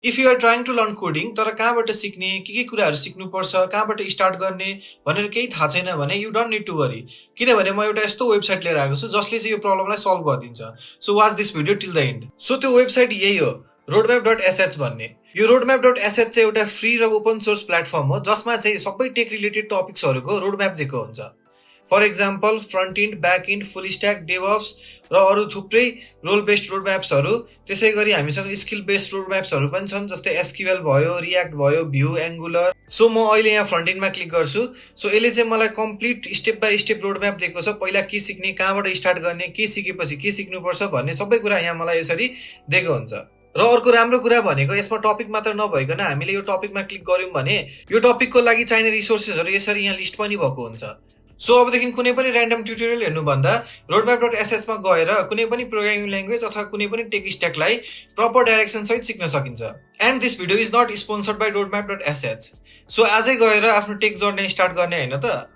If you are trying to learn coding तर कहाँबाट सिक्ने, के कुराहरू सिक्नुपर्छ, कहाँबाट स्टार्ट गर्ने भनेर केही थाहा छैन भने you don't need to worry. किनभने म एउटा यस्तो वेबसाइट लिएर आएको छु जसले चाहिँ यो प्रब्लमलाई सल्भ गरिदिन्छ। So watch this video till the and. So त्यो वेबसाइट यही हो, रोडम्याप डट एसएच भन्ने। यो रोडम्याप डट एसएच चाहिँ एउटा फ्री र ओपन सोर्स प्लेटफर्म हो जसमा चाहिँ सबै टेक रिलेटेड टपिक्सहरूको रोडम्याप दिएको हुन्छ। For example front end, back end, full stack, DevOps र अरू थुप्रै रोल बेस्ड रोड म्याप्सहरू। त्यसै गरी हामीसँग स्किल बेस्ड रोड म्याप्सहरू पनि छन्, जस्तै एसक्युएल भयो, रियाक्ट भयो, भ्यू, एङ्गुलर। सो म अहिले यहाँ फ्रन्ट इन्डमा क्लिक गर्छु। सो यसले चाहिँ मलाई complete step by step road map दिएको छ। पहिला के सिक्ने, कहाँबाट स्टार्ट गर्ने, के सिकेपछि के सिक्नुपर्छ भन्ने सबै कुरा यहाँ मलाई यसरी दिएको हुन्छ। र अर्को राम्रो कुरा भनेको यसमा टपिक मात्र नभइकन हामीले यो टपिकमा क्लिक गऱ्यौँ भने यो टपिकको लागि चाहिने रिसोर्सेसहरू यसरी यहाँ लिस्ट पनि भएको हुन्छ। सो अबदेखि कुनै पनि ऱ्यान्डम ट्युटोरियल हेर्नुभन्दा रोडम्याप डट एसएचमा गएर कुनै पनि प्रोग्रामिङ ल्याङ्ग्वेज अथवा कुनै पनि टेक स्ट्याकलाई प्रपर डाइरेक्सन सहित सिक्न सकिन्छ। And this video is not sponsored by roadmap dot SH. सो आजै गएर आफ्नो टेक जर्नी स्टार्ट गर्ने होइन त।